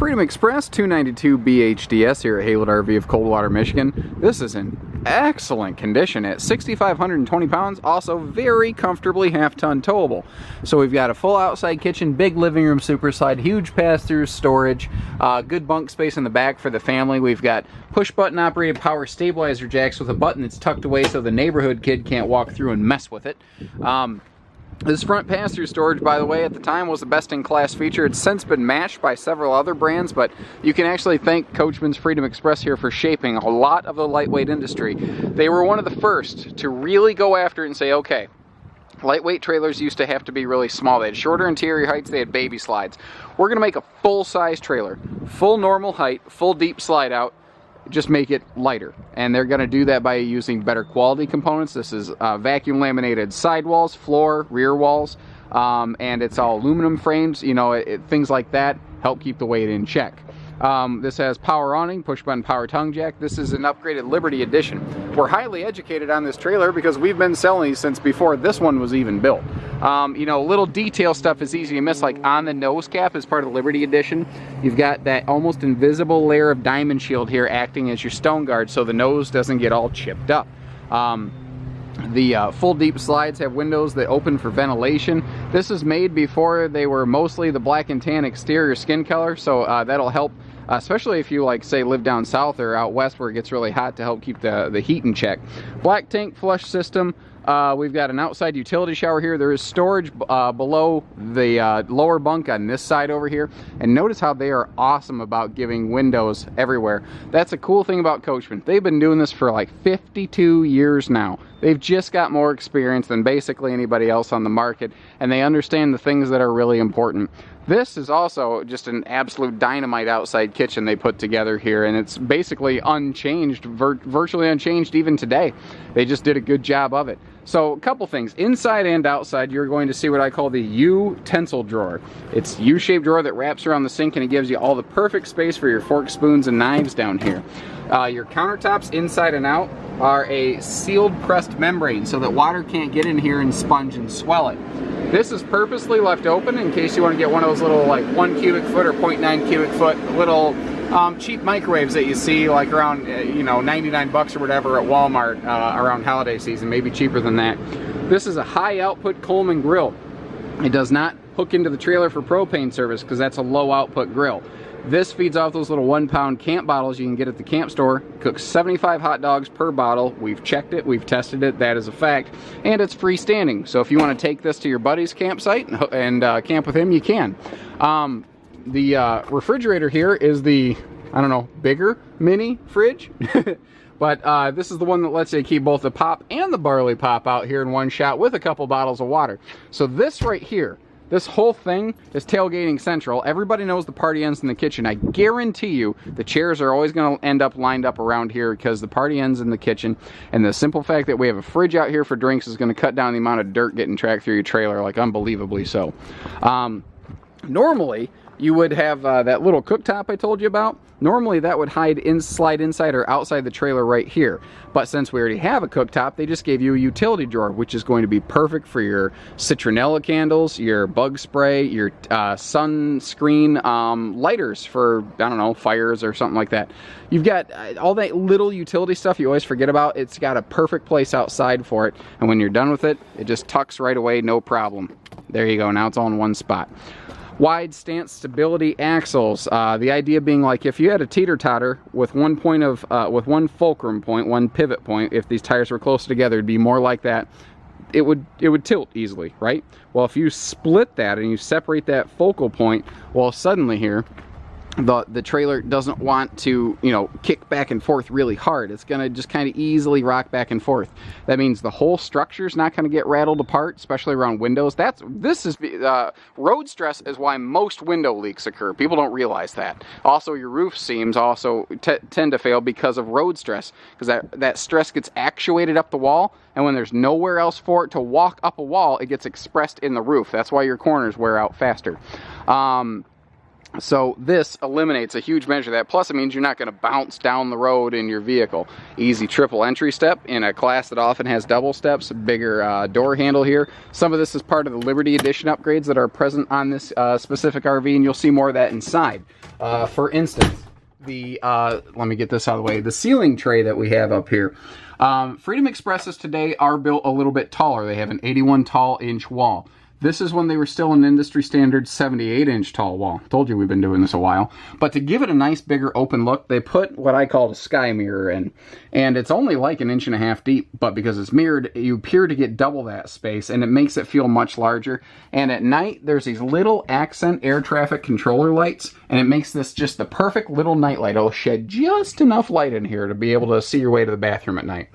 Freedom Express 292 BHDS here at Haylett RV of Coldwater, Michigan. This is in excellent condition at 6,520 pounds, also very comfortably half-ton towable. So we've got a full outside kitchen, big living room super slide, huge pass-through storage, good bunk space in the back for the family. We've got push-button operated power stabilizer jacks with a button that's tucked away so the neighborhood kid can't walk through and mess with it. This front pass-through storage, by the way, at the time was a best-in-class feature. It's since been matched by several other brands, but you can actually thank Coachmen's Freedom Express here for shaping a lot of the lightweight industry. They were one of the first to really go after it and say, okay, lightweight trailers used to have to be really small. They had shorter interior heights, they had baby slides. We're going to make a full-size trailer, full normal height, full deep slide out, just make it lighter. And they're going to do that by using better quality components. This is vacuum laminated sidewalls, floor, rear walls, and it's all aluminum frames. You know, things like that help keep the weight in check. This has power awning, push button power tongue jack. This is an upgraded Liberty Edition. We're highly educated on this trailer because we've been selling these since before this one was even built. You know, little detail stuff is easy to miss, like on the nose cap as part of the Liberty Edition. You've got that almost invisible layer of diamond shield here acting as your stone guard so the nose doesn't get all chipped up. The full deep slides have windows that open for ventilation. This is made before they were mostly the black and tan exterior skin color, so that'll help, especially if you, like, say, live down south or out west where it gets really hot, to help keep the heat in check. Black tank flush system. We've got an outside utility shower here. There is storage below the lower bunk on this side over here. And notice how they are awesome about giving windows everywhere. That's a cool thing about Coachmen. They've been doing this for like 52 years now. They've just got more experience than basically anybody else on the market, and they understand the things that are really important. This is also just an absolute dynamite outside kitchen they put together here, and it's basically unchanged, virtually unchanged even today. They just did a good job of it. So a couple things, inside and outside, you're going to see what I call the utensil drawer. It's a U-shaped drawer that wraps around the sink, and it gives you all the perfect space for your forks, spoons, and knives down here. Your countertops inside and out are a sealed pressed membrane so that water can't get in here and sponge and swell it. This is purposely left open in case you want to get one of those little, like, 1 cubic foot or 0.9 cubic foot little cheap microwaves that you see like around, you know, 99 bucks or whatever at Walmart around holiday season, maybe cheaper than that. This is a high output Coleman grill. It does not hook into the trailer for propane service because that's a low output grill. This feeds off those little 1-pound camp bottles you can get at the camp store. Cooks 75 hot dogs per bottle. We've checked it, we've tested it, that is a fact. And it's freestanding, so if you want to take this to your buddy's campsite and camp with him, you can. The refrigerator here is the, I don't know, bigger mini fridge. But this is the one that lets you keep both the pop and the barley pop out here in one shot with a couple bottles of water. So this right here, this whole thing is tailgating central. Everybody knows the party ends in the kitchen. I guarantee you the chairs are always going to end up lined up around here because the party ends in the kitchen. And the simple fact that we have a fridge out here for drinks is going to cut down the amount of dirt getting tracked through your trailer, like unbelievably so. Normally, you would have that little cooktop I told you about. Normally that would slide inside or outside the trailer right here. But since we already have a cooktop, they just gave you a utility drawer, which is going to be perfect for your citronella candles, your bug spray, your sunscreen lighters for, I don't know, fires or something like that. You've got all that little utility stuff you always forget about. It's got a perfect place outside for it. And when you're done with it, it just tucks right away, no problem. There you go, now it's all in one spot. Wide stance stability axles. The idea being, like, if you had a teeter-totter with one point of, with one fulcrum point, one pivot point, if these tires were close together, it'd be more like that. It would tilt easily, right? Well, if you split that and you separate that focal point, well, suddenly here, the trailer doesn't want to, you know, kick back and forth really hard. It's going to just kind of easily rock back and forth. That means the whole structure is not going to get rattled apart, especially around windows. Road stress is why most window leaks occur. People don't realize that. Also, your roof seams also tend to fail because of road stress, because that stress gets actuated up the wall, and when there's nowhere else for it to walk up a wall, it gets expressed in the roof. That's why your corners wear out faster. So this eliminates a huge measure of that. Plus, it means you're not going to bounce down the road in your vehicle. Easy triple entry step in a class that often has double steps. Bigger door handle here. Some of this is part of the Liberty Edition upgrades that are present on this specific RV, and you'll see more of that inside. For instance, the let me get this out of the way. The ceiling tray that we have up here. Freedom Expresses today are built a little bit taller. They have an 81 tall inch wall. This is when they were still an industry standard 78-inch tall wall. Told you we've been doing this a while. But to give it a nice bigger open look, they put what I call a sky mirror in. And it's only like 1.5 inches deep, but because it's mirrored, you appear to get double that space, and it makes it feel much larger. And at night, there's these little accent air traffic controller lights, and it makes this just the perfect little night light. It'll shed just enough light in here to be able to see your way to the bathroom at night.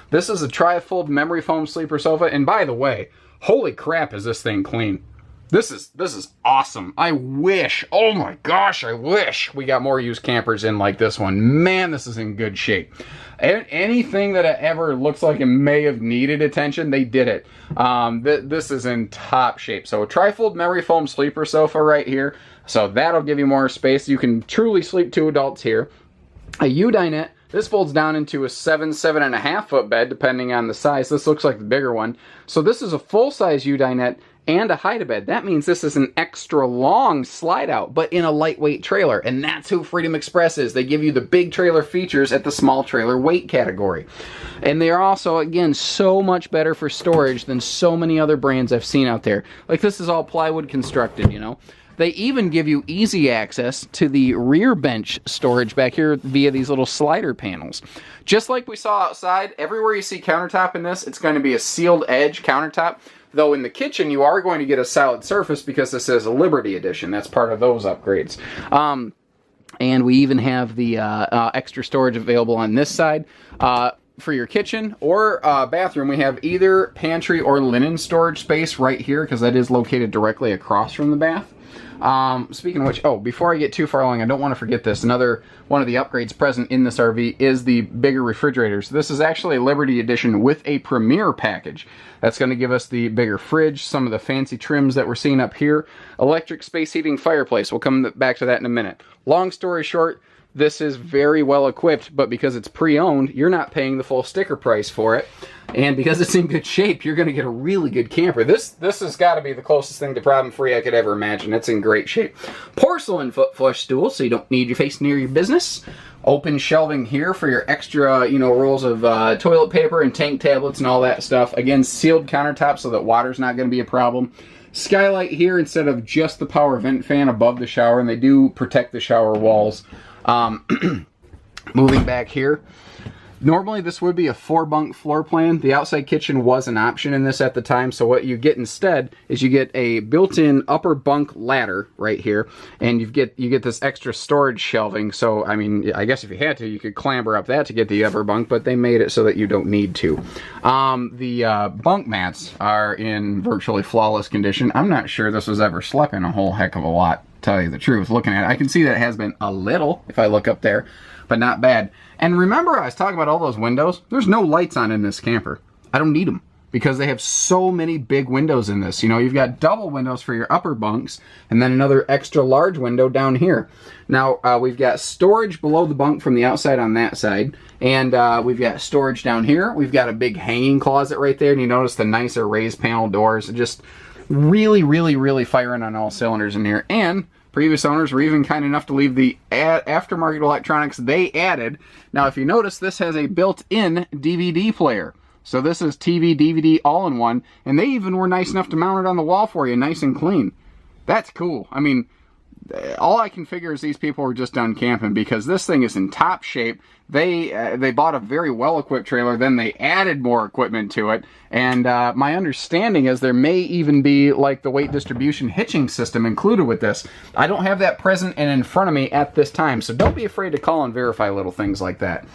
This is a Trifold memory foam sleeper sofa, and by the way, holy crap, is this thing clean. This is awesome. I wish, oh my gosh, I wish we got more used campers in like this one. Man, this is in good shape. Anything that ever looks like it may have needed attention, they did it. This is in top shape. So a Trifold memory foam sleeper sofa right here. So that'll give you more space. You can truly sleep 2 adults here. A U-dinette. This folds down into a 7.5 foot bed, depending on the size. This looks like the bigger one. So this is a full-size U-dinette and a hide-a-bed. That means this is an extra long slide-out, but in a lightweight trailer. And that's who Freedom Express is. They give you the big trailer features at the small trailer weight category. And they are also, again, so much better for storage than so many other brands I've seen out there. Like, this is all plywood constructed, you know. They even give you easy access to the rear bench storage back here via these little slider panels. Just like we saw outside, everywhere you see countertop in this, it's going to be a sealed edge countertop. Though in the kitchen, you are going to get a solid surface because this is a Liberty Edition. That's part of those upgrades. And we even have the extra storage available on this side. For your kitchen or bathroom, we have either pantry or linen storage space right here because that is located directly across from the bath. Speaking of which, before I get too far along, I don't want to forget this. Another one of the upgrades present in this RV is the bigger refrigerators. This is actually a Liberty Edition with a Premier package. That's going to give us the bigger fridge, some of the fancy trims that we're seeing up here, electric space heating fireplace. We'll come back to that in a minute. Long story short, this is very well equipped, but because it's pre-owned, you're not paying the full sticker price for it. And because it's in good shape, you're going to get a really good camper. This has got to be the closest thing to problem-free I could ever imagine. It's in great shape. Porcelain foot flush stool, so you don't need your face near your business. Open shelving here for your extra, rolls of toilet paper and tank tablets and all that stuff. Again, sealed countertop so that water's not going to be a problem. Skylight here instead of just the power vent fan above the shower, and they do protect the shower walls. Moving back here. Normally this would be a 4-bunk floor plan. The outside kitchen was an option in this at the time, so what you get instead is you get a built-in upper bunk ladder right here, and you get this extra storage shelving. So I mean, I guess if you had to, you could clamber up that to get the upper bunk, but they made it so that you don't need to. The bunk mats are in virtually flawless condition. I'm not sure this was ever slept in a whole heck of a lot, to tell you the truth. Looking at it, I can see that it has been a little, if I look up there, but not bad. And remember I was talking about all those windows? There's no lights on in this camper. I don't need them because they have so many big windows in this. You've got double windows for your upper bunks and then another extra large window down here. Now, we've got storage below the bunk from the outside on that side, and we've got storage down here. We've got a big hanging closet right there, and you notice the nicer raised panel doors. Just really, really, really firing on all cylinders in here. And previous owners were even kind enough to leave the aftermarket electronics they added. Now, if you notice, this has a built-in DVD player. So this is TV, DVD, all in one. And they even were nice enough to mount it on the wall for you, nice and clean. That's cool. I mean, all I can figure is these people were just done camping because this thing is in top shape. They bought a very well-equipped trailer, then they added more equipment to it, and my understanding is there may even be like the weight distribution hitching system included with this. I don't have that present and in front of me at this time, so don't be afraid to call and verify little things like that.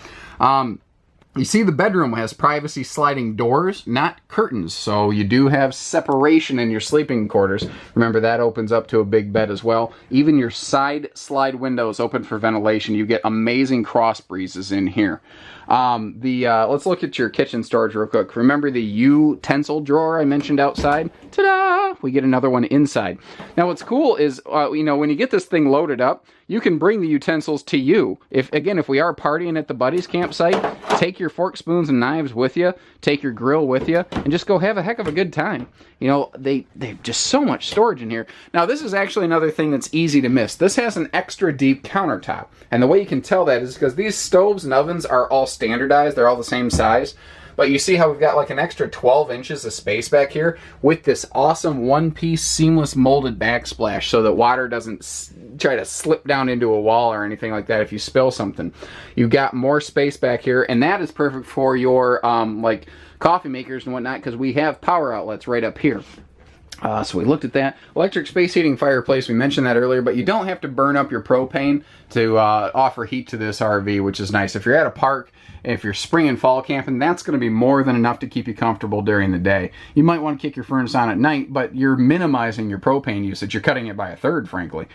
You see the bedroom has privacy sliding doors, not curtains, so you do have separation in your sleeping quarters. Remember, that opens up to a big bed as well. Even your side slide windows open for ventilation. You get amazing cross breezes in here. Let's look at your kitchen storage real quick. Remember the utensil drawer I mentioned outside? Ta-da! We get another one inside. Now what's cool is, when you get this thing loaded up, you can bring the utensils to you. If we are partying at the buddy's campsite, take your forks, spoons, and knives with you, take your grill with you, and just go have a heck of a good time. You know, they've just so much storage in here. Now, this is actually another thing that's easy to miss. This has an extra deep countertop. And the way you can tell that is because these stoves and ovens are all standardized. They're all the same size. But you see how we've got like an extra 12 inches of space back here with this awesome one-piece seamless molded backsplash so that water doesn't try to slip down into a wall or anything like that if you spill something. You've got more space back here, and that is perfect for your like coffee makers and whatnot because we have power outlets right up here. So we looked at that. Electric space heating fireplace, we mentioned that earlier, but you don't have to burn up your propane to offer heat to this RV, which is nice. If you're at a park, if you're spring and fall camping, that's going to be more than enough to keep you comfortable during the day. You might want to kick your furnace on at night, but you're minimizing your propane usage. You're cutting it by a third, frankly.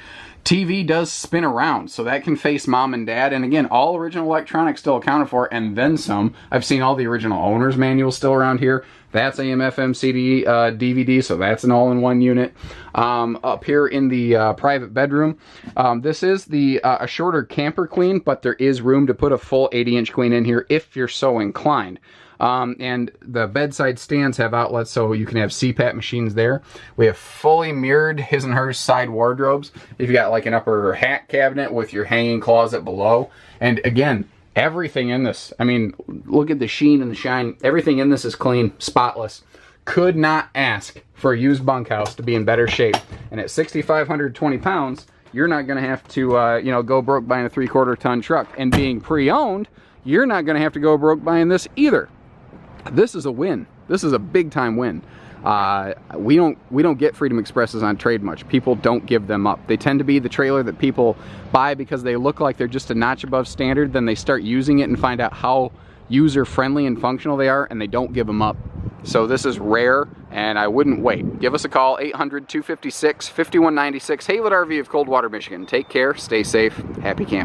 TV does spin around, so that can face mom and dad. And again, all original electronics still accounted for, and then some. I've seen all the original owner's manuals still around here. That's AM, FM, CD, DVD, so that's an all-in-one unit. Up here in the private bedroom, this is a shorter camper queen, but there is room to put a full 80-inch queen in here if you're so inclined. And the bedside stands have outlets, so you can have CPAP machines there. We have fully mirrored his and hers side wardrobes. You've got like an upper hat cabinet with your hanging closet below. And again, everything in this, I mean, look at the sheen and the shine. Everything in this is clean, spotless. Could not ask for a used bunkhouse to be in better shape. And at 6,520 pounds, you're not going to have to, you know, go broke buying a 3/4 ton truck. And being pre-owned, you're not going to have to go broke buying this either. This is a win. This is a big time win. We don't get Freedom Expresses on trade much. People don't give them up. They tend to be the trailer that people buy because they look like they're just a notch above standard. Then they start using it and find out how user friendly and functional they are, and they don't give them up. So this is rare, and I wouldn't wait. Give us a call, 800-256-5196, Haylett RV of Coldwater, Michigan. Take care, stay safe, happy camping.